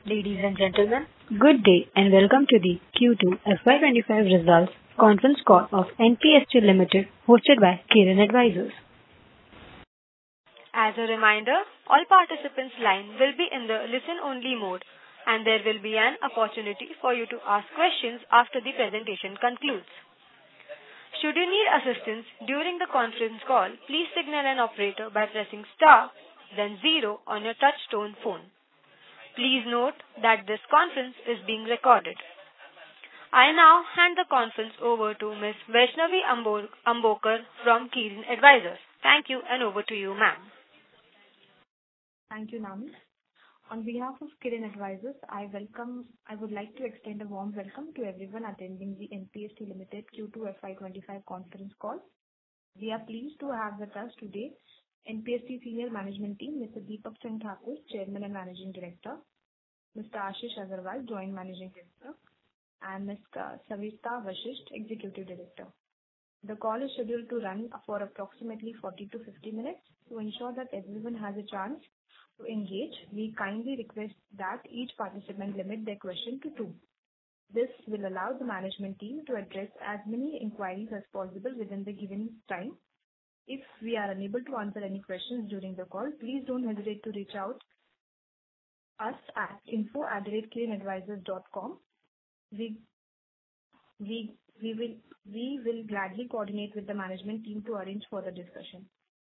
Ladies and gentlemen, good day and welcome to the Q2 FY25 results conference call of NPST Limited hosted by Kirin Advisors. As a reminder, all participants' line will be in the listen-only mode and there will be an opportunity for you to ask questions after the presentation concludes. Should you need assistance during the conference call, please signal an operator by pressing star, then 0 on your touch-tone phone. Please note that this conference is being recorded. I now hand the conference over to Ms. Vaishnavi Ambokar from Kirin Advisors. Thank you and over to you, ma'am. Thank you, Nami. On behalf of Kirin Advisors, I would like to extend a warm welcome to everyone attending the NPST Limited Q2 FY25 conference call. We are pleased to have with us today NPST Senior Management Team, Mr. Deepak Singh Thakur, Chairman and Managing Director, Mr. Ashish Agarwal, Joint Managing Director, and Ms. Savita Vashisht, Executive Director. The call is scheduled to run for approximately 40 to 50 minutes. To ensure that everyone has a chance to engage, we kindly request that each participant limit their question to 2. This will allow the management team to address as many inquiries as possible within the given time. If we are unable to answer any questions during the call, please don't hesitate to reach out us at info@kirinadvisors.com. We will gladly coordinate with the management team to arrange further discussion.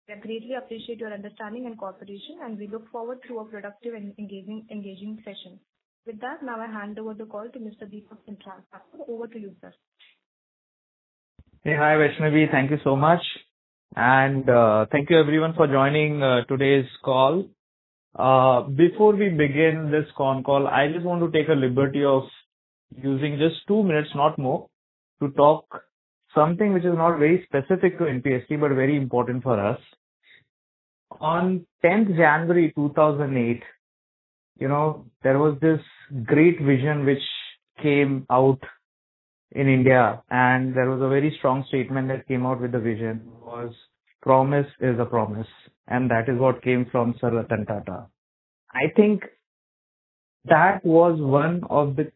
We greatly appreciate your understanding and cooperation, and we look forward to a productive and engaging session. With that, now I hand over the call to Mr. Deepak Singh Thakur. Over to you, sir. Hey, hi Vaishnavi, thank you so much. And thank you everyone for joining today's call. Before we begin this con call, I just want to take a liberty of using just 2 minutes, not more, to talk something which is not very specific to NPST but very important for us. On 10th January 2008, there was this great vision which came out in India, and there was a very strong statement that came out with the vision was promise is a promise, and that is what came from Sir Ratan Tata. I think that was one of the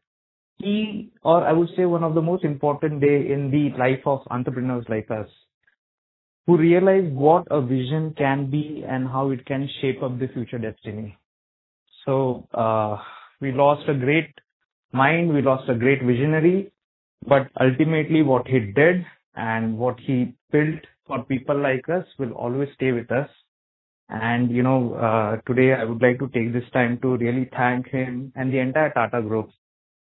key, or I would say one of the most important day in the life of entrepreneurs like us, who realize what a vision can be and how it can shape up the future destiny. So we lost a great mind, we lost a great visionary, but ultimately what he did and what he built for people like us will always stay with us. And, today I would like to take this time to really thank him and the entire Tata Group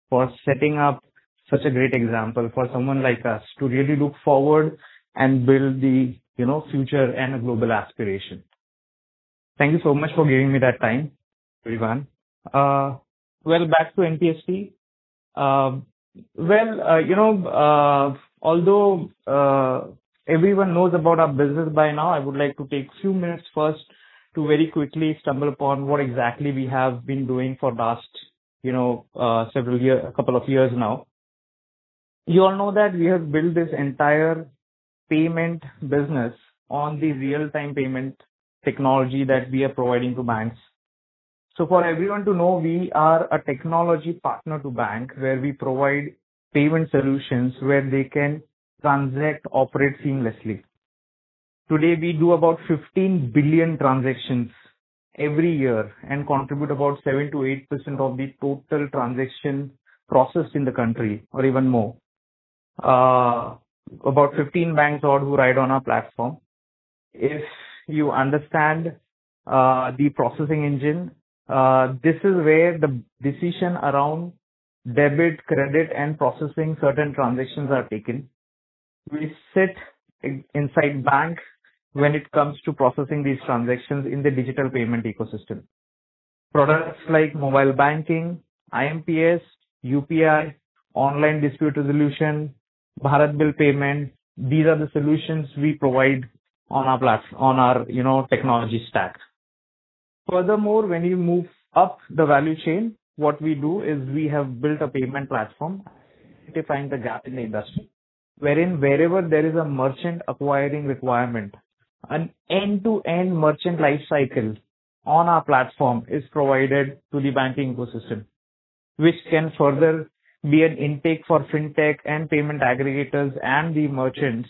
for setting up such a great example for someone like us to really look forward and build the, future and a global aspiration. Thank you so much for giving me that time, everyone. Back to NPST. Although everyone knows about our business by now, I would like to take a few minutes first to very quickly stumble upon what exactly we have been doing for last, a couple of years now. You all know that we have built this entire payment business on the real-time payment technology that we are providing to banks. So for everyone to know, we are a technology partner to bank where we provide payment solutions where they can transact, operate seamlessly. Today, we do about 15 billion transactions every year and contribute about 7 to 8% of the total transaction processed in the country, or even more. About 15 banks odd who ride on our platform. If you understand the processing engine, this is where the decision around debit, credit, and processing certain transactions are taken. We sit inside bank when it comes to processing these transactions in the digital payment ecosystem. Products like mobile banking, IMPS, UPI, online dispute resolution, Bharat bill payment, these are the solutions we provide on our platform, on our technology stack. Furthermore, when you move up the value chain, what we do is we have built a payment platform, identifying the gap in the industry, wherein wherever there is a merchant acquiring requirement, an end-to-end merchant life cycle on our platform is provided to the banking ecosystem. which can further be an intake for fintech and payment aggregators and the merchants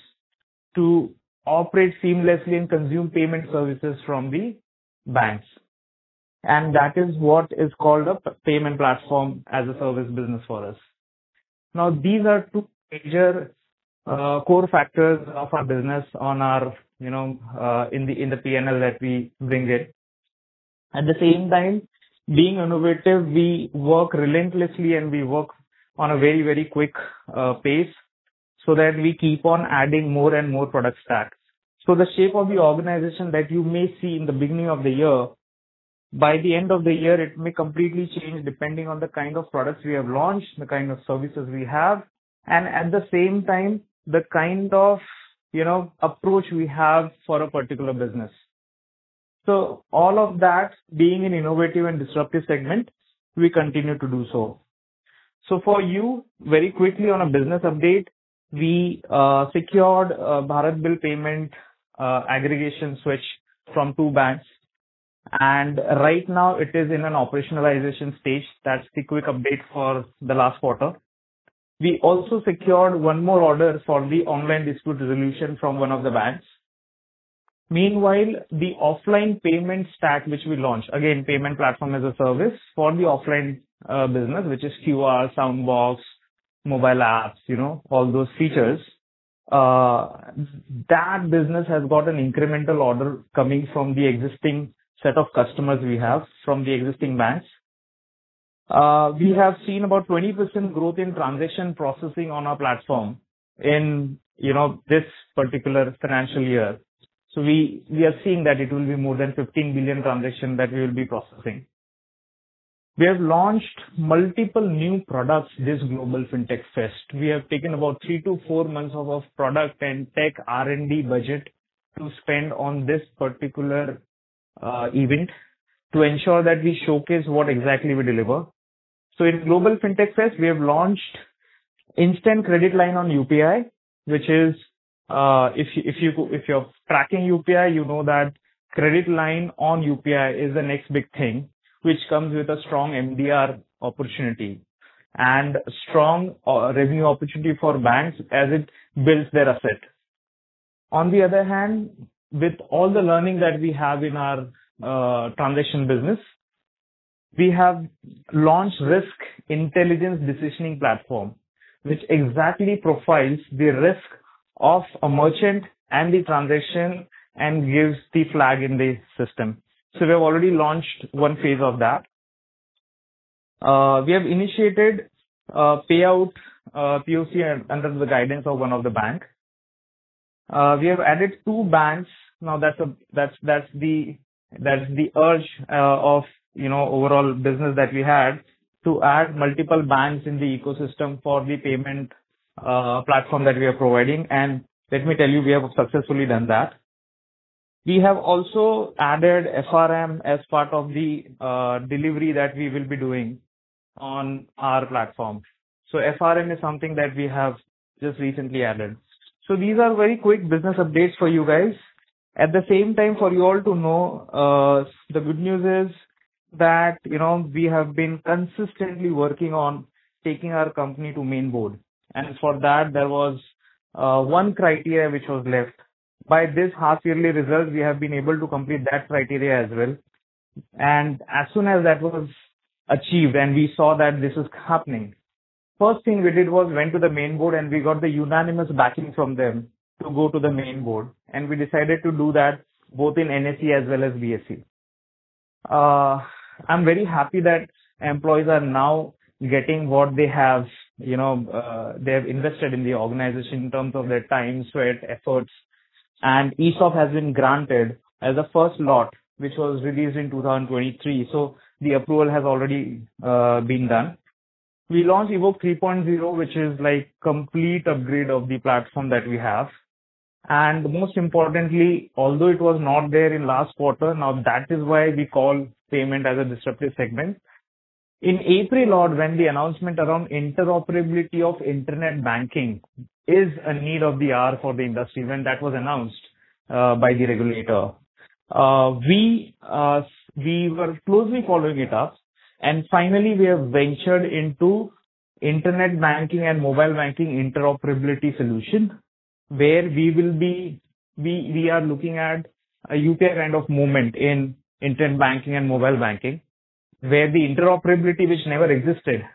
to operate seamlessly and consume payment services from the banks. And that is what is called a payment platform as a service business for us. Now, these are two major core factors of our business on our, in the P&L that we bring in. At the same time, being innovative, we work relentlessly and we work on a very, very quick pace so that we keep on adding more and more product stacks. So the shape of the organization that you may see in the beginning of the year, by the end of the year, it may completely change depending on the kind of products we have launched, the kind of services we have, and at the same time, the kind of, approach we have for a particular business. So all of that being an innovative and disruptive segment, we continue to do so. So for you, very quickly on a business update, we secured a Bharat Bill payment aggregation switch from 2 banks. And right now it is in an operationalization stage. That's the quick update for the last quarter. We also secured one more order for the online dispute resolution from one of the banks. Meanwhile, the offline payment stack which we launched, again, payment platform as a service for the offline business, which is QR, Soundbox, mobile apps, all those features. That business has got an incremental order coming from the existing set of customers we have from the existing banks. We have seen about 20% growth in transaction processing on our platform in, this particular financial year. So we are seeing that it will be more than 15 billion transactions that we will be processing. We have launched multiple new products this Global FinTech Fest. We have taken about 3 to 4 months of product and tech R&D budget to spend on this particular event to ensure that we showcase what exactly we deliver. So in Global FinTech Fest, we have launched instant credit line on UPI, which is if you're tracking UPI, you know that credit line on UPI is the next big thing, which comes with a strong MDR opportunity and strong revenue opportunity for banks as it builds their asset. On the other hand, with all the learning that we have in our transaction business, we have launched Risk Intelligence Decisioning Platform, which exactly profiles the risk of a merchant and the transaction and gives the flag in the system. So we have already launched one phase of that. We have initiated payout POC under the guidance of one of the banks. We have added 2 banks. Now that's the urge of overall business that we had to add multiple banks in the ecosystem for the payment platform that we are providing. And let me tell you, we have successfully done that. We have also added FRM as part of the delivery that we will be doing on our platform. So FRM is something that we have just recently added. So these are very quick business updates for you guys. At the same time, for you all to know, the good news is that, we have been consistently working on taking our company to main board. And for that, there was one criteria which was left. By this half yearly result, we have been able to complete that criteria as well. And as soon as that was achieved and we saw that this is happening, first thing we did was went to the main board and we got the unanimous backing from them to go to the main board. And we decided to do that both in NSE as well as BSE. I'm very happy that employees are now getting what they have, they have invested in the organization in terms of their time, sweat, efforts. And ESOP has been granted as a first lot, which was released in 2023. So the approval has already been done. We launched Evoke 3.0, which is like complete upgrade of the platform that we have. And most importantly, although it was not there in last quarter, now that is why we call payment as a disruptive segment. In April, when the announcement around interoperability of internet banking is a need of the hour for the industry, when that was announced by the regulator, we were closely following it up. And finally, we have ventured into internet banking and mobile banking interoperability solution, where we are looking at a UPI kind of movement in internet banking and mobile banking, where the interoperability which never existed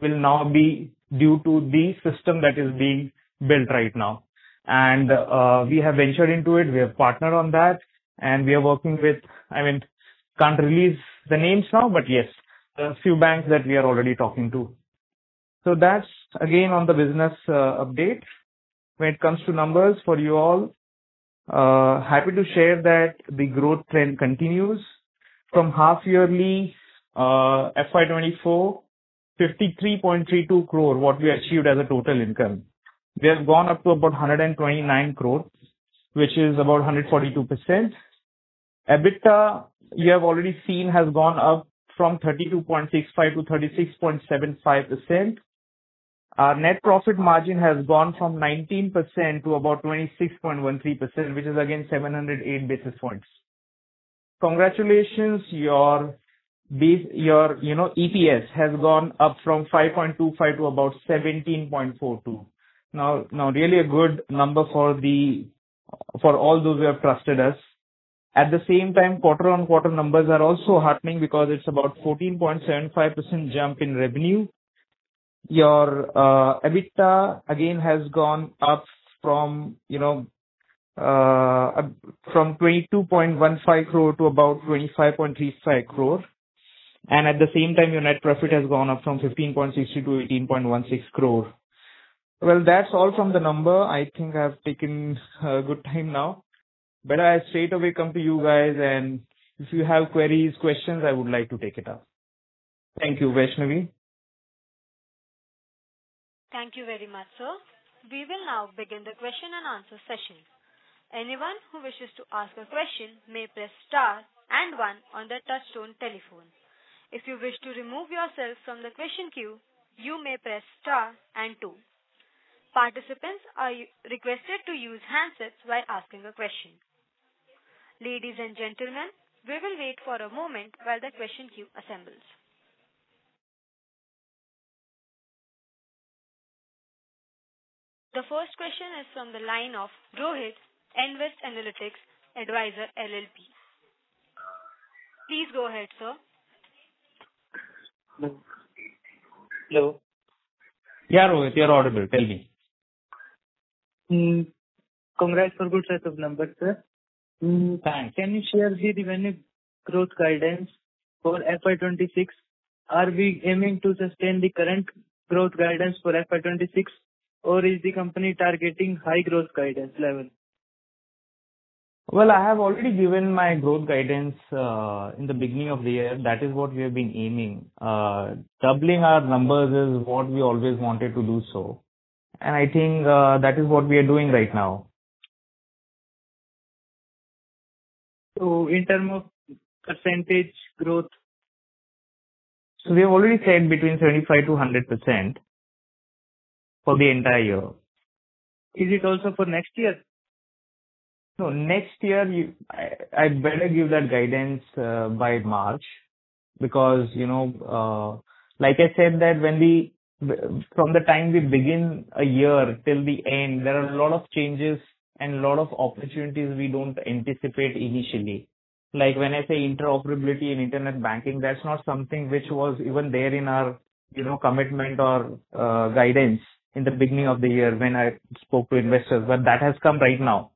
will now be due to the system that is being built right now. And we have ventured into it. We have partnered on that, and we are working with, can't release the names now, but yes, a few banks that we are already talking to. So that's again on the business update. When it comes to numbers for you all, happy to share that the growth trend continues. From half yearly FY24, 53.32 crore, what we achieved as a total income. We have gone up to about 129 crore, which is about 142%. EBITDA, you have already seen, has gone up from 32.65 to 36.75%. Our net profit margin has gone from 19% to about 26.13%, which is again 708 basis points. Congratulations, your EPS has gone up from 5.25 to about 17.42. Now really a good number for all those who have trusted us. At the same time, quarter-on-quarter numbers are also heartening because it's about 14.75% jump in revenue. Your EBITDA again has gone up from 22.15 crore to about 25.35 crore. And at the same time, your net profit has gone up from 15.60 to 18.16 crore. Well, that's all from the number. I think I've taken a good time now. But I straight away come to you guys, and if you have queries, questions, I would like to take it up. Thank you, Vaishnavi. Thank you very much, sir. We will now begin the question and answer session. Anyone who wishes to ask a question may press star and 1 on their touchtone telephone. If you wish to remove yourself from the question queue, you may press star and 2. Participants are requested to use handsets while asking a question. Ladies and gentlemen, we will wait for a moment while the question queue assembles. The first question is from the line of Rohit, Invest Analytics Advisor LLP. Please go ahead, sir. Hello. Yeah, Rohit, you're audible. Tell me. Congrats for good set of numbers, sir. Thanks. Can you share the revenue growth guidance for FY26? Are we aiming to sustain the current growth guidance for FY26, or is the company targeting high growth guidance level? Well, I have already given my growth guidance in the beginning of the year. That is what we have been aiming. Doubling our numbers is what we always wanted to do so. And I think that is what we are doing right now. So in terms of percentage growth? So we have already said between 75 to 100% for the entire year. Is it also for next year? No, next year, I better give that guidance by March, because, like I said, that from the time we begin a year till the end, there are a lot of changes and a lot of opportunities we don't anticipate initially. Like when I say interoperability in internet banking, that's not something which was even there in our, commitment or guidance in the beginning of the year when I spoke to investors, but that has come right now.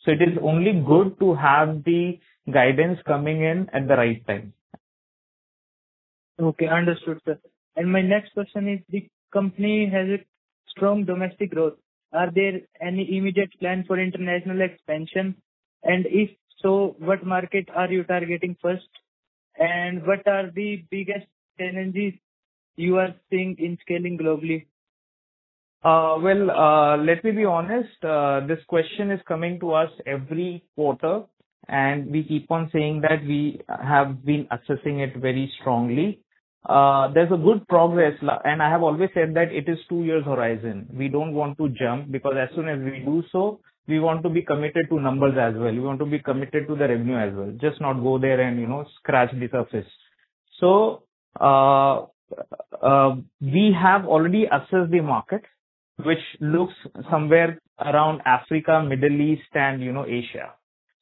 So it is only good to have the guidance coming in at the right time. Okay, understood, sir. And my next question is, the company has a strong domestic growth. Are there any immediate plan for international expansion? And if so, what market are you targeting first? And what are the biggest challenges you are seeing in scaling globally? Let me be honest. This question is coming to us every quarter, and we keep on saying that we have been assessing it very strongly. There's a good progress, and I have always said that it is 2 years horizon. We don't want to jump, because as soon as we do so, we want to be committed to numbers as well. We want to be committed to the revenue as well. Just not go there and, scratch the surface. So we have already assessed the market, which looks somewhere around Africa, Middle East, and, Asia.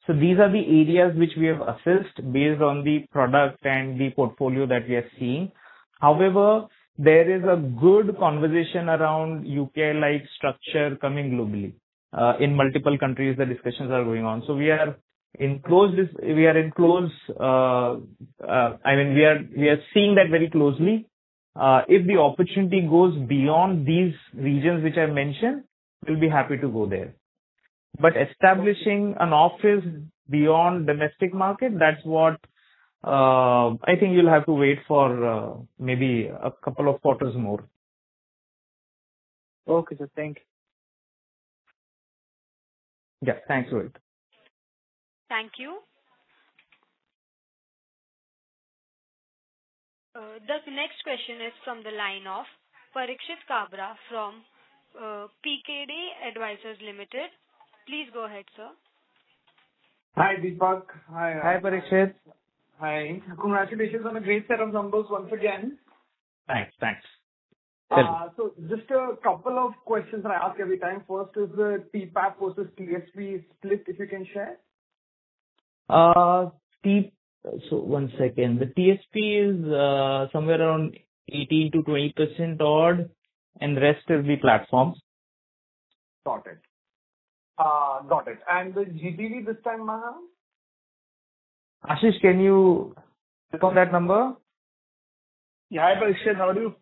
So these are the areas which we have assessed based on the product and the portfolio that we are seeing. However, there is a good conversation around UK-like structure coming globally. In multiple countries, the discussions are going on. So we are in close, we are seeing that very closely. If the opportunity goes beyond these regions which I mentioned, we'll be happy to go there. But establishing an office beyond domestic market, that's what I think you'll have to wait for maybe a couple of quarters more. Okay, sir. Thank you. Yeah, thanks, Rohit. Thank you. The next question is from the line of Parikshit Kabra from PKD Advisors Limited. Please go ahead, sir. Hi, Deepak. Hi, Parikshit. Hi. Congratulations on a great set of numbers once again. Thanks. So just a couple of questions I ask every time. First is the TPAP versus TSP split, if you can share. So 1 second. The TSP is somewhere around 18 to 20% odd, and rest is the platforms. Got it. And the GTV this time, Maha? Ashish, can you click on that number? Yeah, hi Parikshit, how are you?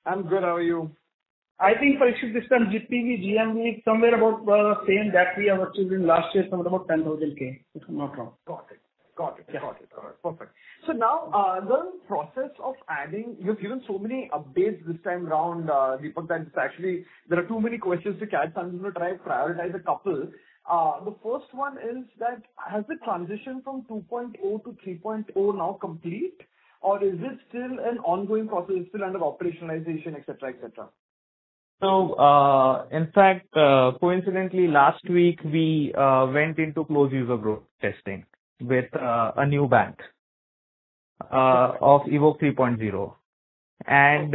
I'm good, how are you? I think Parikshit, this time GPV, GMV is somewhere about same that we have achieved in last year, somewhere about 10,000K, if I'm not wrong. Got it. Perfect. So now, the process of adding, you've given so many updates this time round, Deepak, that it's actually, there are too many questions to catch, so I'm going to try to prioritize a couple. The first one is that, has the transition from 2.0 to 3.0 now complete? Or is it still an ongoing process, still under operationalization, etc., etc.? So, in fact, coincidentally, last week we went into closed user group testing with a new bank of Evoke 3.0, and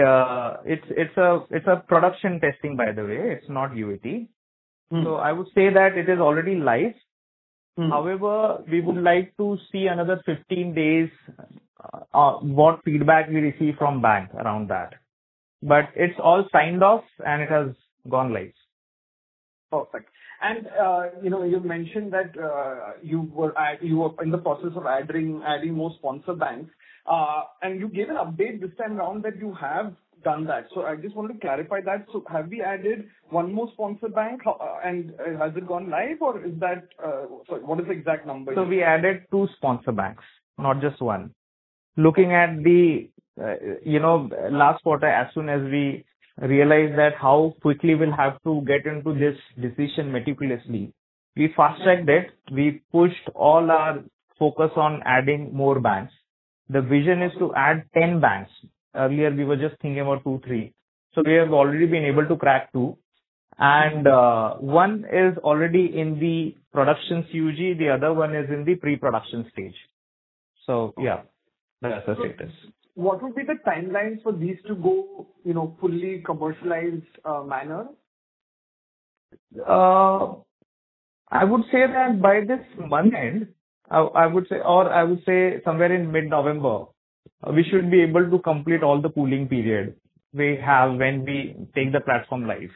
it's a production testing, by the way. It's not UAT. So I would say that it is already live. However, we would like to see another 15 days what feedback we receive from bank around that. But it's all signed off and it has gone live. Perfect. And you mentioned that you were in the process of adding more sponsor banks, and you gave an update this time around that you have done that. So I just wanted to clarify that. So have we added one more sponsor bank, and has it gone live, or is that what is the exact number? So we added 2 sponsor banks, not just one. Looking at the last quarter, as soon as we realized that how quickly we'll have to get into this decision meticulously, we fast-tracked it. We pushed all our focus on adding more banks. The vision is to add 10 banks. Earlier, we were just thinking about 2, 3. So we have already been able to crack 2. And one is already in the production CUG. The other one is in the pre-production stage. So, yeah, that's the status. What would be the timelines for these to go, fully commercialized manner? I would say that by this month end, I would say somewhere in mid-November, we should be able to complete all the cooling period we have when we take the platform live.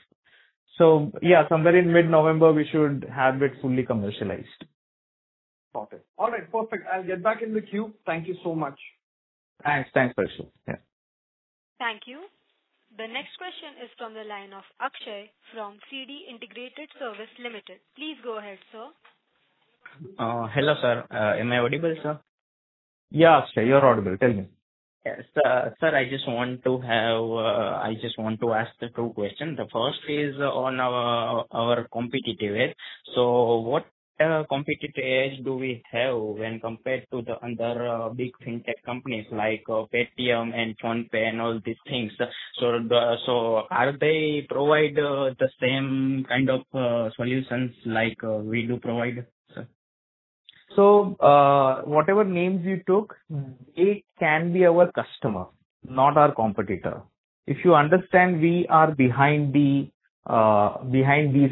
So, yeah, somewhere in mid-November, we should have it fully commercialized. Got it. All right, perfect. I'll get back in the queue. Thank you so much. Thanks, Parikshit. Yeah. Thank you. The next question is from the line of Akshay from CD Integrated Service Limited. Please go ahead, sir. Hello, sir. Am I audible, sir? Yeah, Akshay, you're audible. Tell me. Yes, sir. I just want to ask the 2 questions. The first is on our competitive edge. So, what competitive edge do we have when compared to the other big fintech companies like Paytm and PhonePe and all these things? So are they provide the same kind of solutions like we do provide, sir? So, whatever names you took, it can be our customer. not our competitor. If you understand, we are behind these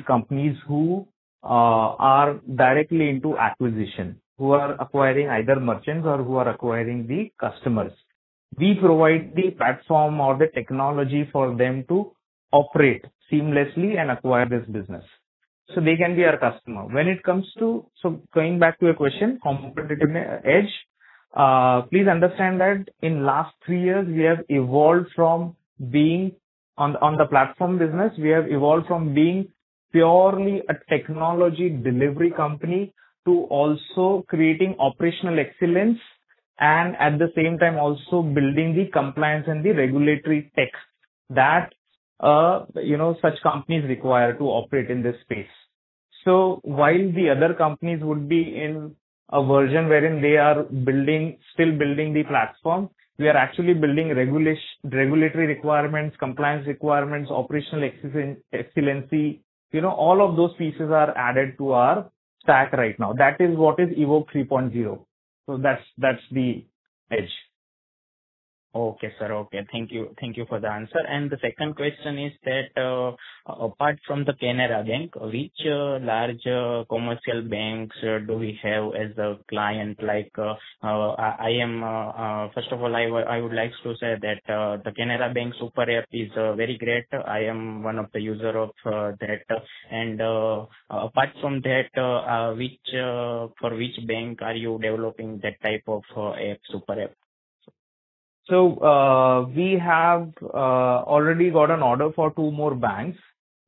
companies who are directly into acquisition, who are acquiring either merchants or who are acquiring the customers. We provide the platform or the technology for them to operate seamlessly and acquire this business. So they can be our customer. When it comes to, so going back to your question, competitive edge, please understand that in last 3 years, we have evolved from being on the platform business, we have evolved from being purely a technology delivery company to also creating operational excellence and at the same time also building the compliance and the regulatory tech that such companies require to operate in this space. So while the other companies would be in a version wherein they are still building the platform, we are actually building regulatory requirements, compliance requirements, operational excellency. All of those pieces are added to our stack right now. That is what is Evoke 3.0. So that's the edge. Okay, sir. Okay. Thank you. Thank you for the answer. And the second question is that apart from the Canara Bank, which large commercial banks do we have as a client? Like I am, first of all, I would like to say that the Canara Bank Super App is very great. I am one of the user of that. And apart from that, for which bank are you developing that type of app, Super App? So we have already got an order for 2 more banks.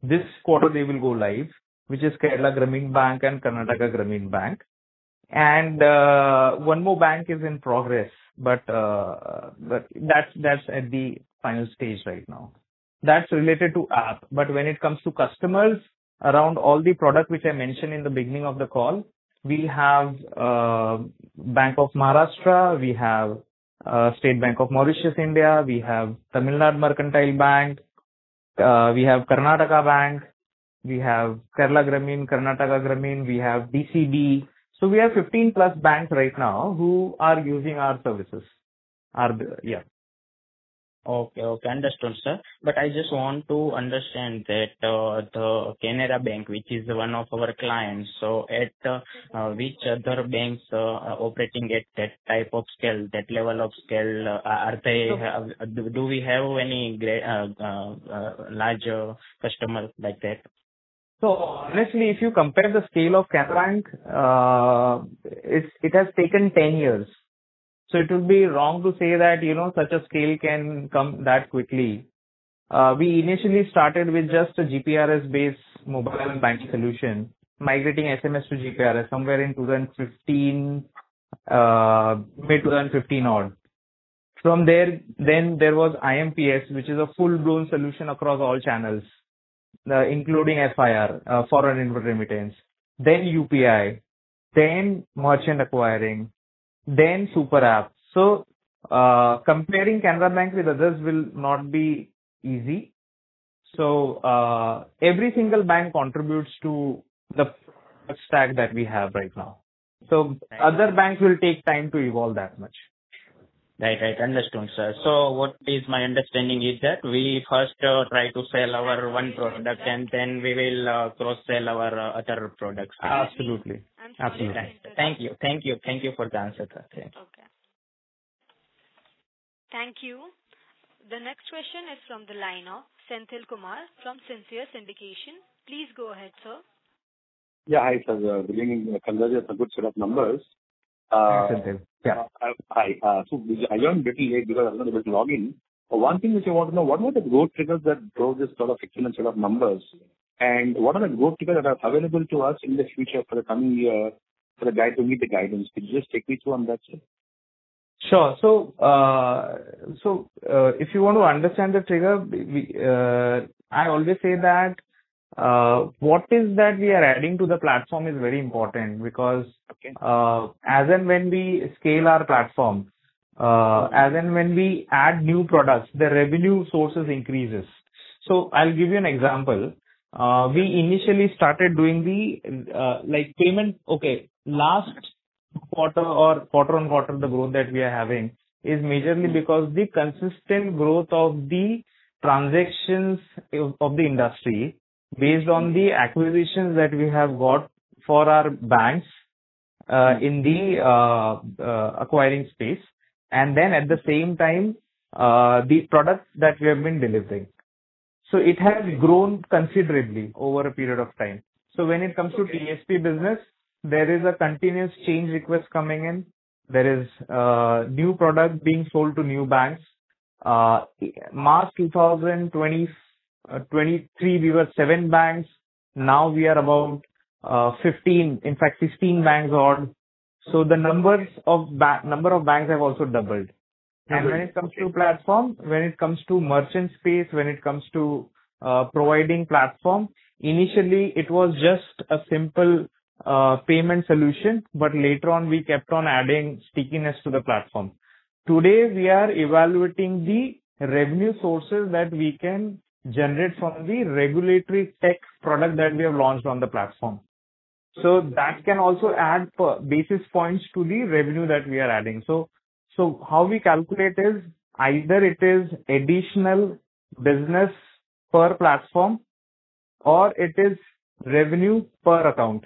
This quarter they will go live, which is Kerala Grameen Bank and Karnataka Grameen Bank. And one more bank is in progress, but that's at the final stage right now. That's related to app. But when it comes to customers, around all the product which I mentioned in the beginning of the call, we have Bank of Maharashtra, we have State Bank of Mauritius, India, we have Tamil Nadu Mercantile Bank, we have Karnataka Bank, we have Kerala Grameen, Karnataka Grameen, we have DCB. So we have 15 plus banks right now who are using our services. Okay, understood, sir. But I just want to understand that the Canara Bank, which is one of our clients, so at which other banks operating at that type of scale, that level of scale, are they? Do we have any large customers like that? So honestly, if you compare the scale of Canara Bank, it has taken 10 years. So it would be wrong to say that, such a scale can come that quickly. We initially started with just a GPRS-based mobile banking solution, migrating SMS to GPRS somewhere in 2015, mid-2015 odd. From there, then there was IMPS, which is a full-blown solution across all channels, including FIR, foreign inward remittance, then UPI, then merchant acquiring, then Super App. So comparing Canara Bank with others will not be easy. So every single bank contributes to the stack that we have right now. So other banks will take time to evolve that much. Right. Understood, sir. So what is my understanding is that we first try to sell our one product and then we will cross-sell our other products. Absolutely. Absolutely. Right. Thank you for the answer, sir. Okay. Thank you. The next question is from the line of Senthil Kumar from Sincere Syndication. Please go ahead, sir. Yeah, hi, sir. Good evening. Congratulations on a good set of numbers. Senthil. Yeah. Hi. So I joined a little late because I was not able to log in. One thing which I want to know, what were the growth triggers that drove this sort of excellent set of numbers? And what are the growth triggers that are available to us in the future for the coming year for the guide to meet the guidance? Could you just take me through on that, sir? Sure. So, if you want to understand the trigger, I always say that what is that we are adding to the platform is very important because as and when we scale our platform, as and when we add new products, the revenue sources increases. So I'll give you an example. We initially started doing the payment. Okay, last quarter or quarter on quarter, the growth that we are having, is majorly because the consistent growth of the transactions of the industry based on the acquisitions that we have got for our banks in the acquiring space, and then at the same time, the products that we have been delivering. So it has grown considerably over a period of time. So when it comes to TSP business, there is a continuous change request coming in. There is new product being sold to new banks. March 2023, we were 7 banks. Now we are about 15, in fact 16 banks odd. So the number of banks have also doubled. And when it comes to platform, when it comes to merchant space, when it comes to providing platform, initially it was just a simple payment solution, but later on we kept on adding stickiness to the platform. Today we are evaluating the revenue sources that we can generate from the regulatory tech product that we have launched on the platform. So that can also add basis points to the revenue that we are adding. So how we calculate is either it is additional business per platform or it is revenue per account.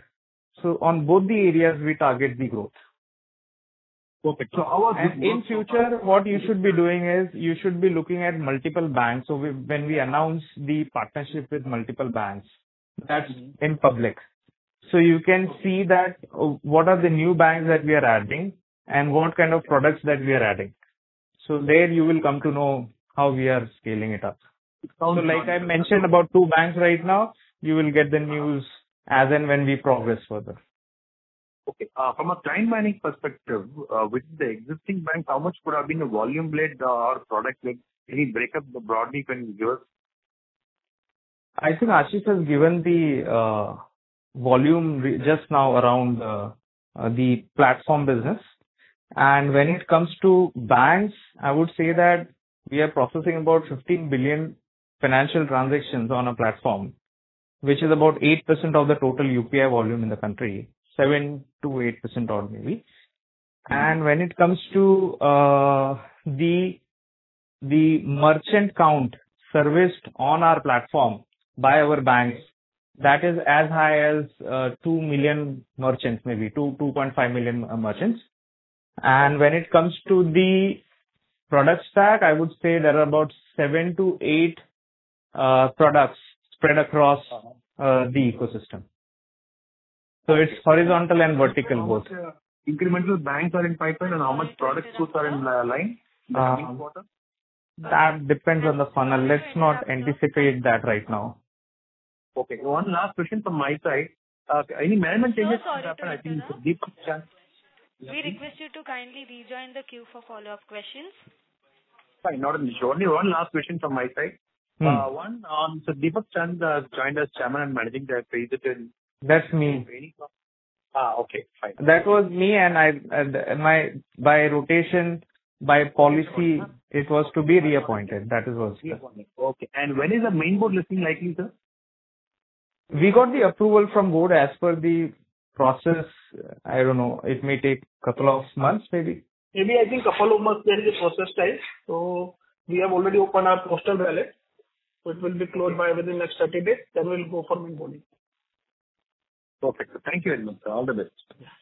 So on both the areas we target the growth. Perfect. So and in future, what you should be doing is you should be looking at multiple banks. So when we announce the partnership with multiple banks, that's in public. So you can see that what are the new banks that we are adding and what kind of products that we are adding. So there you will come to know how we are scaling it up. So like I mentioned about 2 banks right now, you will get the news as and when we progress further. Okay. From a client mining perspective, with the existing bank, how much could have been the volume led or product led? Any breakup broadly can you give us? I think Ashish has given the volume just now around the platform business. And when it comes to banks, I would say that we are processing about 15 billion financial transactions on a platform, which is about 8% of the total UPI volume in the country, 7 to 8% odd maybe. And when it comes to the merchant count serviced on our platform by our banks, that is as high as 2 million merchants, maybe 2.5 million merchants. And when it comes to the product stack, I would say there are about 7 to 8 products spread across the ecosystem. So it's horizontal and vertical both. Incremental banks are in pipeline and how much product suits are in line in the coming quarter? That depends on the funnel. Let's not anticipate that right now. Okay. One last question from my side. Any management changes sorry happen? to I think interrupt. Deepak Chan. We request you to kindly rejoin the queue for follow-up questions. Fine, not an issue. Only one last question from my side. One on, so Deepak Chand joined as chairman and managing director. Is it in? That's me. Okay, fine. That was me, and by rotation, by policy, it was to be reappointed. That is what. Okay. And when is the main board listing likely, sir? We got the approval from board as per the process. I don't know. It may take a couple of months, maybe. Maybe I think couple of months there is a process time. So we have already opened our postal ballot. So it will be closed by within next 30 days. Then we'll go for main boarding. Perfect. Thank you very much, sir. All the best.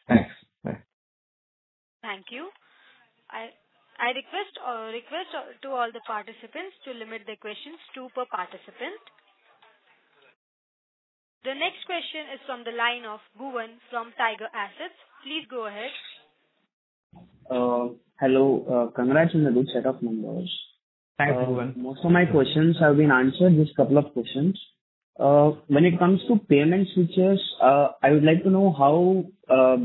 Thanks. Thank you. I request to all the participants to limit their questions 2 per participant. The next question is from the line of Bhuvan from Tiger Assets. Please go ahead. Hello. Congrats on the good set of numbers. Thanks, Bhuvan. Most of my questions have been answered. Just a couple of questions. When it comes to payment switches, I would like to know how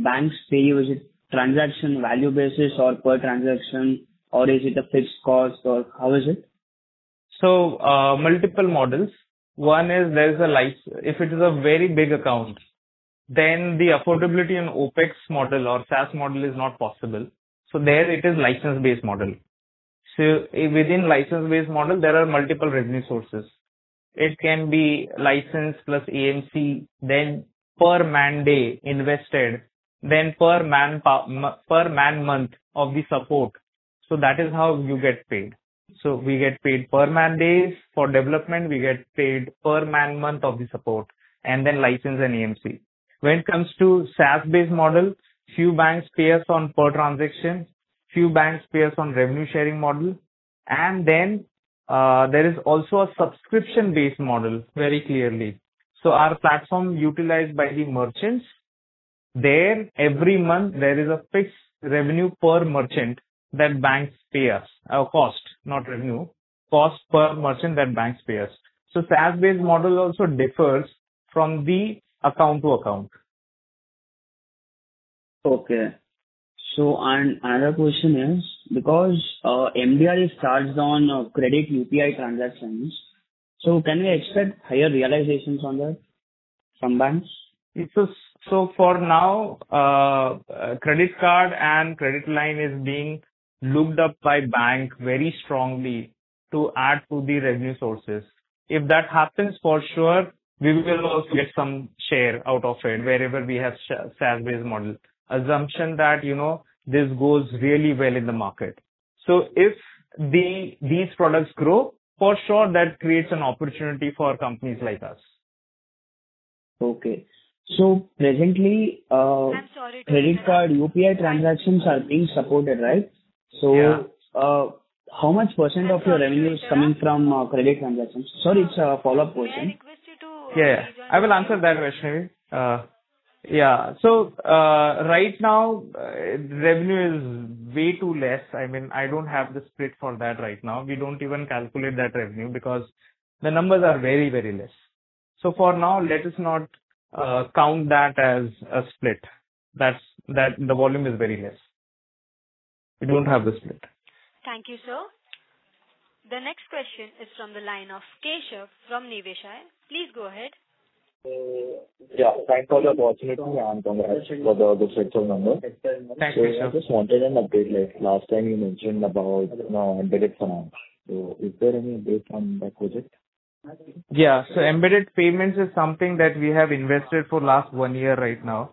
banks pay you. Is it transaction value basis or per transaction, or is it a fixed cost, or how is it? So, multiple models. One is there is a license. If it is a very big account, then the affordability on OPEX model or SaaS model is not possible. So there it is license-based model. So within license-based model, there are multiple revenue sources. It can be license plus AMC, then per man day invested, then per man month of the support. So that is how you get paid. So we get paid per man days for development. We get paid per man month of the support and then license and AMC. When it comes to SaaS-based model, few banks pay us on per transaction, few banks pay us on revenue sharing model, and then there is also a subscription-based model very clearly. So our platform utilized by the merchants, there every month there is a fixed revenue per merchant that banks pay us, cost, not revenue, cost per merchant that banks pay us. So SaaS-based model also differs from the account to account. Okay. So, and another question is, because MDR is charged on credit UPI transactions, so can we expect higher realizations on that from banks? So for now, credit card and credit line is being looked up by bank very strongly to add to the revenue sources. If that happens, for sure, we will also get some share out of it wherever we have SaaS-based model. Assumption that, this goes really well in the market. So if these products grow, for sure that creates an opportunity for companies like us. Okay. So presently, I'm sorry to credit interrupt. card UPI transactions are being supported, right? So, Yeah. how much percent of your revenue is coming from credit transactions? Sorry, it's a follow-up May I question. request you to Yeah, rejoin I will the answer queue? that question. Yeah. So, right now, revenue is way too less. I mean, I don't have the split for that right now. We don't even calculate that revenue because the numbers are very, very less. So for now, let us not count that as a split. That the volume is very less. We don't have the split. Thank you, sir. The next question is from the line of Keshav from Niveshaay. Please go ahead. Yeah, thanks for the opportunity and congrats for the set of numbers. Thanks, So I Keshav. just wanted an update, like last time you mentioned about embedded finance. So is there any update on that project? Yeah. So embedded payments is something that we have invested for last 1 year right now.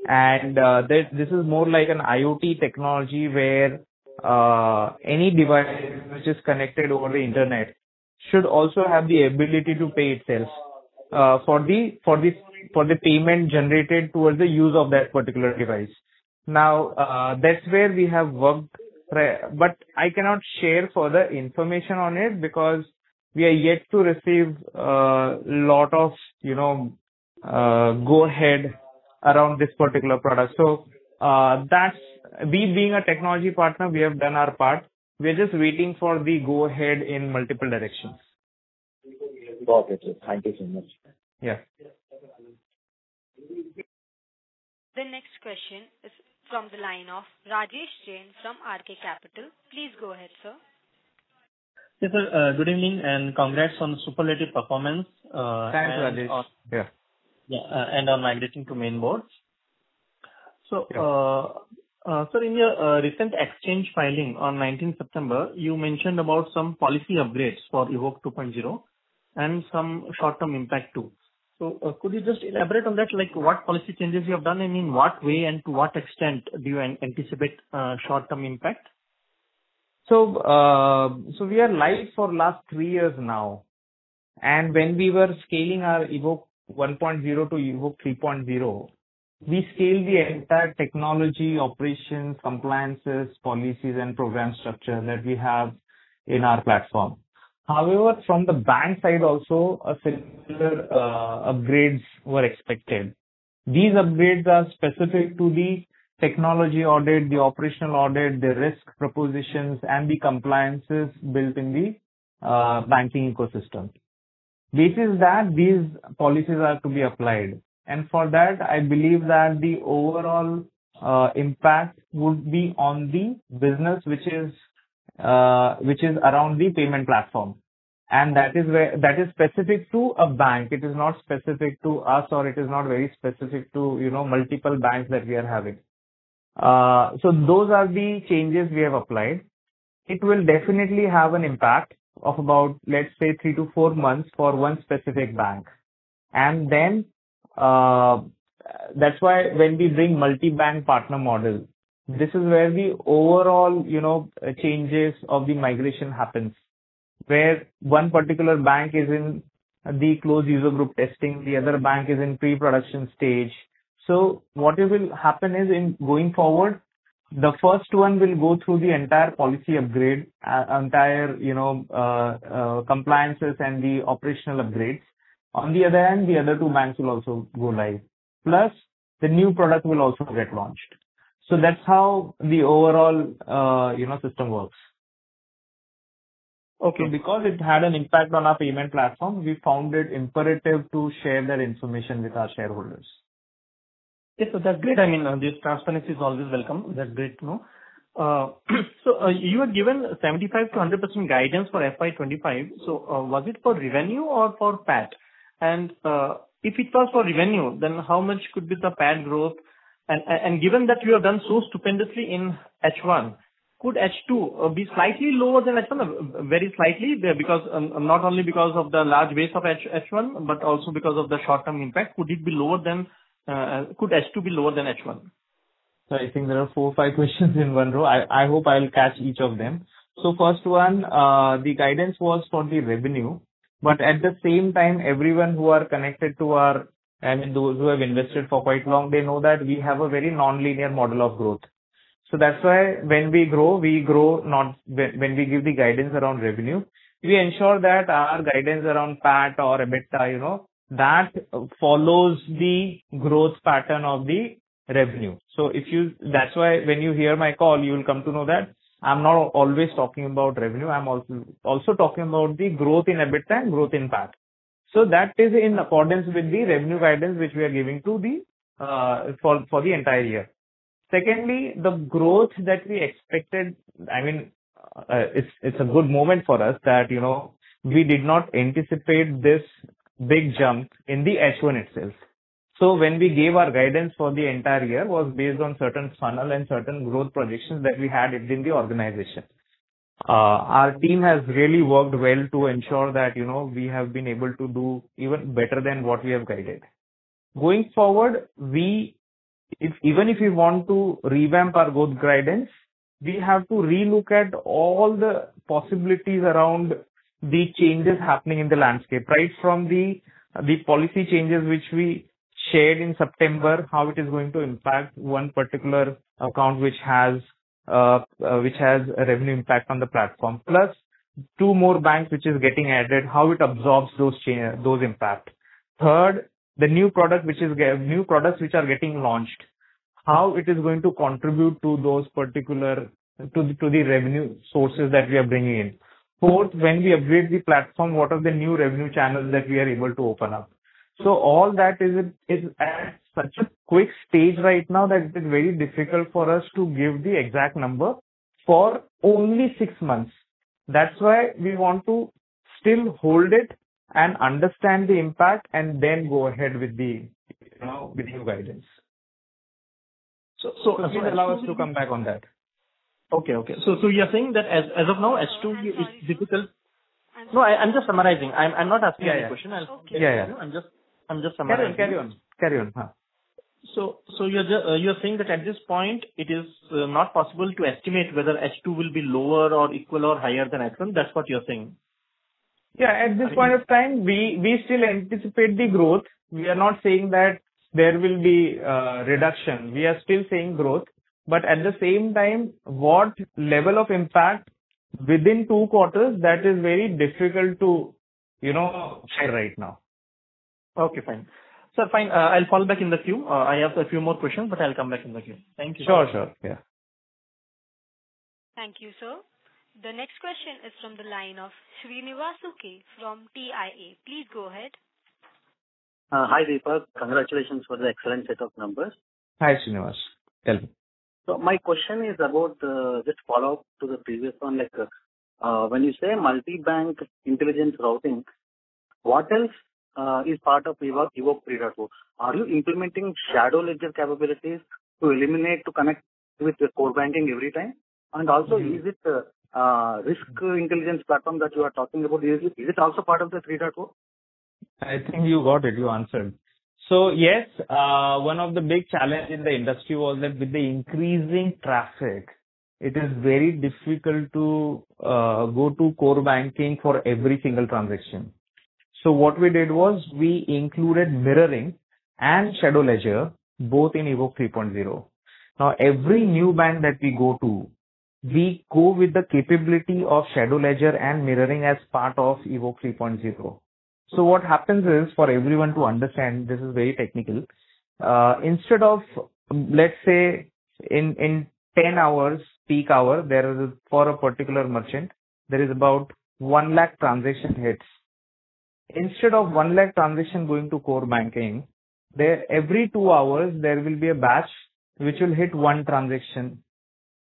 And this is more like an IoT technology where any device which is connected over the internet should also have the ability to pay itself for the payment generated towards the use of that particular device. Now that's where we have worked, but I cannot share further information on it because we are yet to receive lot of go ahead around this particular product. So that's we being a technology partner, we have done our part. We are just waiting for the go ahead in multiple directions. Got it, sir. Thank you so much. Yeah. The next question is from the line of Rajesh Jain from RK Capital. Please go ahead, sir. Yes, sir. Good evening and congrats on superlative performance. Thanks, Rajesh. And on migrating to main boards. So, Yeah. sir, in your recent exchange filing on 19 September, you mentioned about some policy upgrades for Evoke 2.0 and some short-term impact too. So, could you just elaborate on that, like what policy changes you have done and in what way and to what extent do you anticipate short-term impact? So we are live for last 3 years now. And when we were scaling our Evoke 1.0 to Evoke 3.0, we scaled the entire technology, operations, compliances, policies, and program structure that we have in our platform. However, from the bank side also, a similar upgrades were expected. These upgrades are specific to the technology audit, the operational audit, the risk propositions, and the compliances built in the banking ecosystem. Basis that these policies are to be applied. And for that, I believe that the overall impact would be on the business which is around the payment platform. And that is specific to a bank. It is not specific to us, or it is not very specific to, multiple banks that we are having. So those are the changes we have applied. It will definitely have an impact of about, let's say, 3 to 4 months for one specific bank. And then that's why when we bring multi-bank partner model, This is where the overall, changes of the migration happens, where one particular bank is in the closed user group testing, the other bank is in pre-production stage. So what will happen is in going forward, the first one will go through the entire policy upgrade, entire, compliances and the operational upgrades. On the other hand, the other two banks will also go live. Plus, the new product will also get launched. So that's how the overall, system works. Okay. So because it had an impact on our payment platform, we found it imperative to share that information with our shareholders. Yes, so that's great. I mean, this transparency is always welcome. That's great to know. You were given 75 to 100% guidance for FY25. So, was it for revenue or for PAT? And if it was for revenue, then how much could be the PAT growth? And given that you have done so stupendously in H1, could H2 be slightly lower than H1? Very slightly, because not only because of the large base of H1, but also because of the short-term impact. Could it be lower than? Could H2 be lower than H1? So I think there are 4 or 5 questions in one row. I hope I'll catch each of them. So first one, the guidance was for the revenue, but at the same time, everyone who are connected to those who have invested for quite long, they know that we have a very non-linear model of growth. So that's why when we grow not when we give the guidance around revenue, we ensure that our guidance around PAT or EBITDA, that follows the growth pattern of the revenue. So that's why when you hear my call, you will come to know that I'm not always talking about revenue. I'm also talking about the growth in EBITDA and growth in PAT. So that is in accordance with the revenue guidance which we are giving to for the entire year. Secondly, the growth that we expected, it's a good moment for us that, we did not anticipate this big jump in the H1 itself. So when we gave our guidance for the entire year was based on certain funnel and certain growth projections that we had within the organization. Our team has really worked well to ensure that, we have been able to do even better than what we have guided. Going forward, even if we want to revamp our growth guidance, we have to relook at all the possibilities around the changes happening in the landscape, right from the policy changes which we shared in September, how it is going to impact one particular account which has a revenue impact on the platform, plus 2 more banks which is getting added, how it absorbs those impact. Third, the new products which are getting launched, how it is going to contribute to those particular to the revenue sources that we are bringing in. Fourth, when we upgrade the platform, what are the new revenue channels that we are able to open up? So all that is at such a quick stage right now that it is very difficult for us to give the exact number for only 6 months. That's why we want to still hold it and understand the impact and then go ahead with the new guidance. So please allow us to come back on that. Okay. So you're saying that as of now, H2 is difficult. No, I'm just summarizing. I'm not asking any question. I'm just summarizing. Carry on. Huh. So you're saying that at this point it is not possible to estimate whether H2 will be lower or equal or higher than H1. That's what you're saying. Yeah, at this point of time, we still anticipate the growth. We are not saying that there will be reduction. We are still saying growth, but at the same time, what level of impact within 2 quarters, that is very difficult to share right now. Okay, fine. Sir, fine. I'll fall back in the queue. I have a few more questions, but I'll come back in the queue. Thank you. Sure. Yeah. Thank you, sir. The next question is from the line of Srinivas K from TIA. Please go ahead. Hi, Deepak. Congratulations for the excellent set of numbers. Hi, Srinivas. Tell me. So my question is about just follow up to the previous one. When you say multi-bank intelligence routing, what else is part of IPO 3.0? Are you implementing shadow ledger capabilities to connect with the core banking every time? And also, is it risk intelligence platform that you are talking about? Is it also part of the 3.0? I think you got it. You answered. So yes, one of the big challenge in the industry was that with the increasing traffic, it is very difficult to go to core banking for every single transaction. So what we did was we included mirroring and shadow ledger both in Evoke 3.0. Now every new bank that we go with the capability of shadow ledger and mirroring as part of Evoke 3.0. So what happens is, for everyone to understand, this is very technical. Instead of, let's say, in 10 hours, peak hour, there is for a particular merchant, there is about 1 lakh transaction hits. Instead of 1 lakh transaction going to core banking, there every 2 hours there will be a batch which will hit one transaction,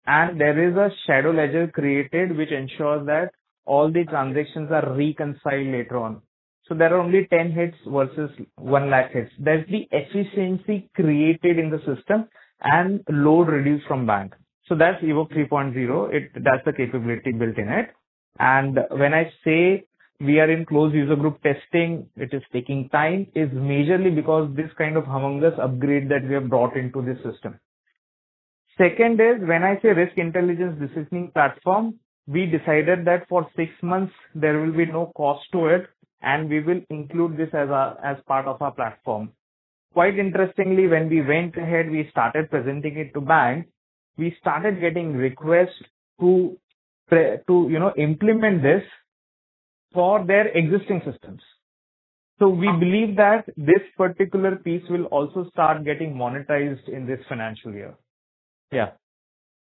and there is a shadow ledger created which ensures that all the transactions are reconciled later on. So there are only 10 hits versus 1 lakh hits. That's the efficiency created in the system and load reduced from bank. So that's Evoke 3.0. That's the capability built in it. And when I say we are in closed user group testing, it is taking time, is majorly because this kind of humongous upgrade that we have brought into this system. Second is, when I say risk intelligence decisioning platform, we decided that for 6 months there will be no cost to it, and we will include this as part of our platform. Quite interestingly, when we went ahead, we started presenting it to banks. We started getting requests to implement this for their existing systems. So we believe that this particular piece will also start getting monetized in this financial year. Yeah.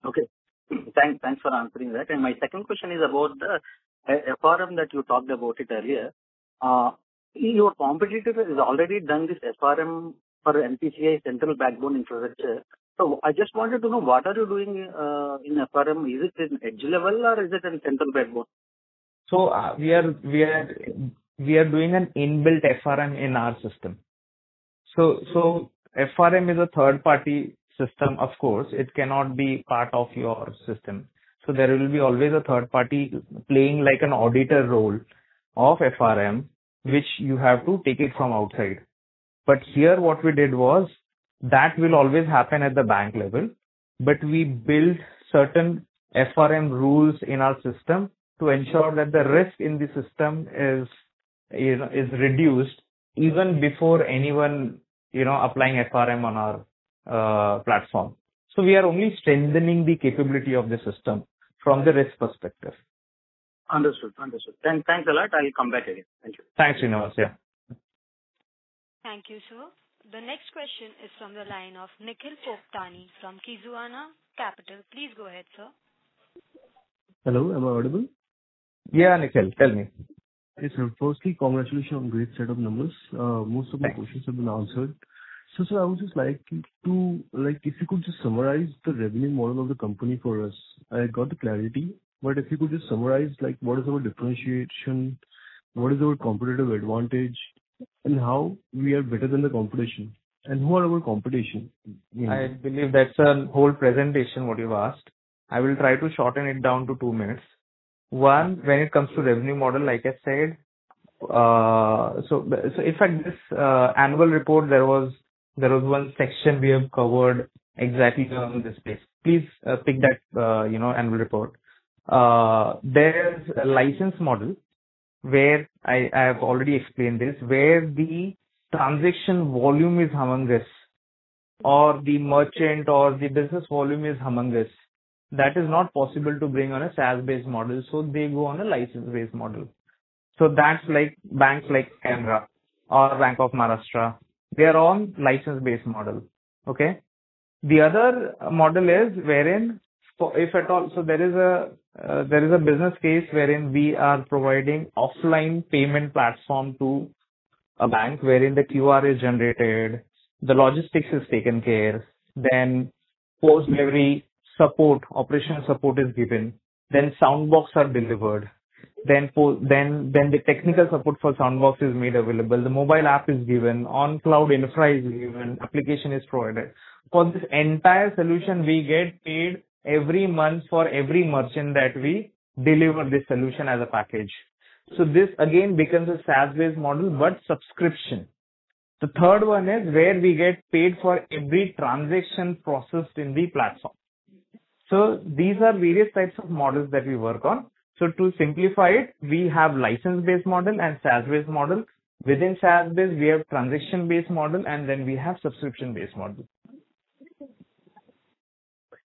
Okay. Thanks for answering that. And my second question is about the FRM that you talked about it earlier. Your competitor has already done this FRM for NPCI central backbone infrastructure. So I just wanted to know, what are you doing in FRM? Is it in edge level or is it in central backbone? So we are doing an inbuilt FRM in our system. So FRM is a third party system, of course. It cannot be part of your system. So there will be always a third party playing like an auditor role of FRM, which you have to take it from outside. But here what we did was, that will always happen at the bank level, but we built certain FRM rules in our system to ensure that the risk in the system is reduced even before anyone applying FRM on our platform. So we are only strengthening the capability of the system from the risk perspective. Understood. Thanks a lot. I'll come back again. Thank you. Thanks, Srinivas. Yeah. Thank you, sir. The next question is from the line of Nikhil Poptani from Kizuana Capital. Please go ahead, sir. Hello, am I audible? Yeah, Nikhil, tell me. Yes, sir. Firstly, congratulations on great set of numbers. Most of my questions have been answered. So, sir, I would just like to, if you could just summarize the revenue model of the company for us. I got the clarity, but if you could just summarize, what is our differentiation, what is our competitive advantage, and how we are better than the competition, and who are our competition? I believe that's a whole presentation what you've asked. I will try to shorten it down to 2 minutes. One, when it comes to revenue model, like I said, so in fact this annual report, there was one section we have covered exactly on this place. Please pick that annual report. There's a license model where I have already explained this, where the transaction volume is humongous, or the merchant or the business volume is humongous. That is not possible to bring on a SaaS-based model, so they go on a license-based model. So that's like banks like Canara or Bank of Maharashtra. They are on license-based model. Okay. The other model is wherein, if at all, so there is a business case wherein we are providing offline payment platform to a bank, wherein the QR is generated, the logistics is taken care, then post-delivery support, operational support is given, then soundbox are delivered, then the technical support for soundbox is made available, the mobile app is given, on cloud infra is given, application is provided. For this entire solution, we get paid every month for every merchant that we deliver this solution as a package. So this again becomes a SaaS-based model, but subscription. The third one is where we get paid for every transaction processed in the platform. So these are various types of models that we work on. So to simplify it, we have license-based model and SaaS-based model. Within SaaS-based, we have transaction-based model, and then we have subscription-based model.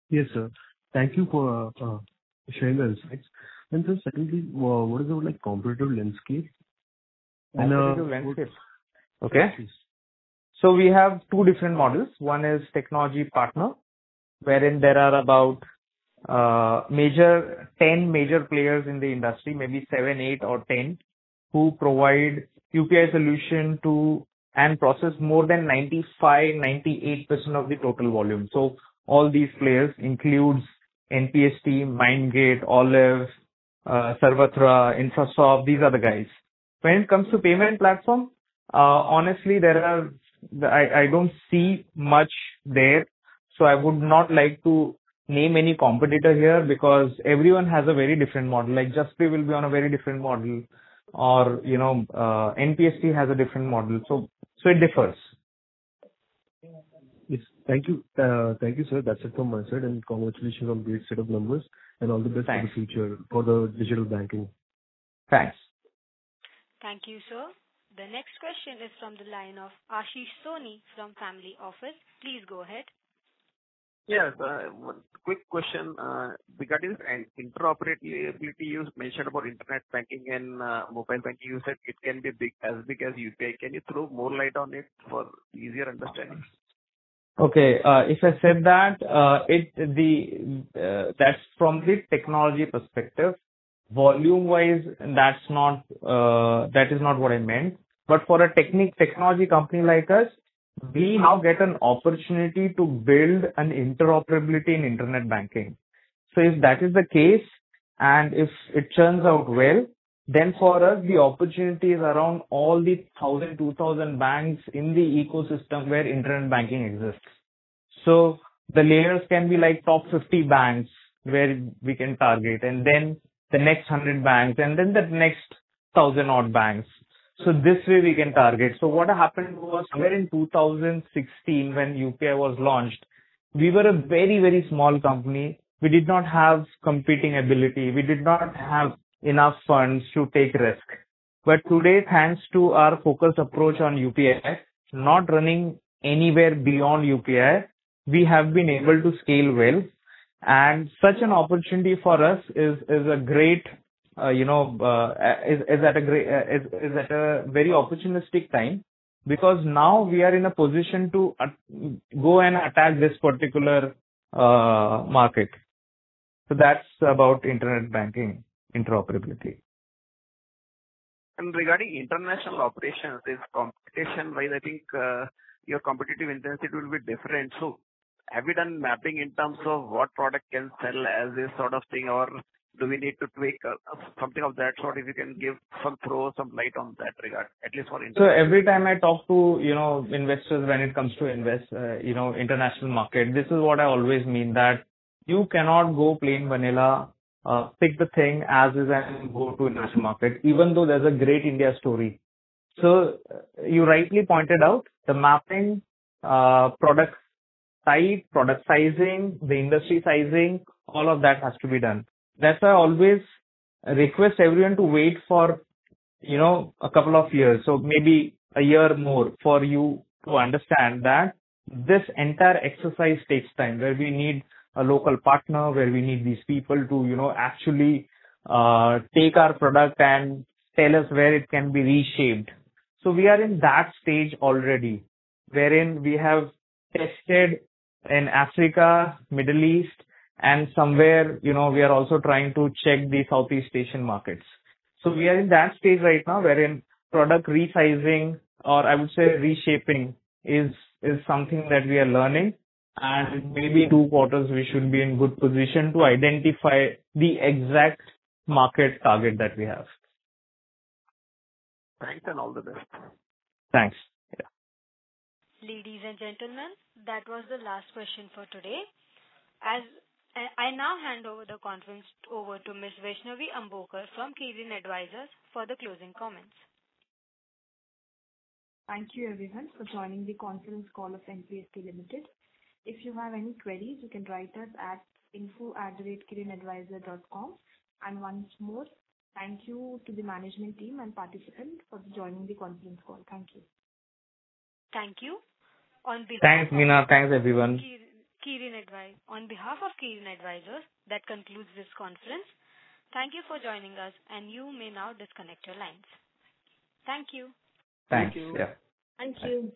Yes, sir. Thank you for sharing the insights. And sir, secondly, what is our like competitive landscape? Competitive landscape. Okay. So we have two different models. One is technology partner, wherein there are about 10 major players in the industry, maybe 7, 8 or 10, who provide UPI solution to and process more than 98% of the total volume. So all these players includes NPST, MindGate, Olive, Sarvatra, Infrasoft. These are the guys. When it comes to payment platform, honestly, I don't see much there. So I would not like to name any competitor here because everyone has a very different model. Like JustPay will be on a very different model, or NPST has a different model. So it differs. Yes. Thank you. Thank you, sir. That's it from my side, and congratulations on great set of numbers and all the best for the future for the digital banking. Thanks. Thank you, sir. The next question is from the line of Ashish Soni from Family Office. Please go ahead. Yes, one quick question regarding interoperability. You mentioned about internet banking and mobile banking. You said it can be as big as UPI. Can you throw more light on it for easier understanding? Okay. If I said that, that's from the technology perspective. Volume-wise, that is not what I meant. But for a technology company like us, we now get an opportunity to build an interoperability in internet banking. So if that is the case, and if it turns out well, then for us, the opportunity is around all the 1,000, 2,000 banks in the ecosystem where internet banking exists. So the layers can be like top 50 banks where we can target, and then the next 100 banks, and then the next 1,000 odd banks. So this way we can target. So what happened was somewhere in 2016 when UPI was launched, we were a very, very small company. We did not have competing ability. We did not have enough funds to take risk. But today, thanks to our focused approach on UPI, not running anywhere beyond UPI, we have been able to scale well. And such an opportunity for us is a great, is at a very opportunistic time, because now we are in a position to go and attack this particular market. So that's about internet banking interoperability. And regarding international operations, is competition-wise, I think your competitive intensity will be different. So have you done mapping in terms of what product can sell as this sort of thing, or do we need to tweak something of that sort? If you can throw some light on that regard, at least for So every time I talk to, investors when it comes to international market, this is what I always mean, that you cannot go plain vanilla, pick the thing as is and go to international market, even though there's a great India story. So you rightly pointed out the mapping, product type, product sizing, the industry sizing, all of that has to be done. That's why I always request everyone to wait for, a couple of years. So maybe a year more for you to understand that this entire exercise takes time, where we need a local partner, where we need these people to, actually take our product and tell us where it can be reshaped. So we are in that stage already, wherein we have tested in Africa, Middle East, and somewhere, we are also trying to check the Southeast Asian markets. So we are in that stage right now, wherein product resizing, or I would say reshaping, is something that we are learning. And maybe 2 quarters we should be in good position to identify the exact market target that we have. Thanks and all the best. Thanks. Yeah. Ladies and gentlemen, that was the last question for today. As I now hand over the conference over to Ms. Vaishnavi Ambokar from Kirin Advisors for the closing comments. Thank you everyone for joining the conference call of NPST Limited. If you have any queries, you can write us at info@kirinadvisor.com. And once more, thank you to the management team and participants for joining the conference call. Thank you. Thank you. On behalf Thanks, Meena. Thanks, everyone. On behalf of Kirin Advisors, that concludes this conference. Thank you for joining us, and you may now disconnect your lines. Thank you. Thanks. Thank you. Yeah. Thank you.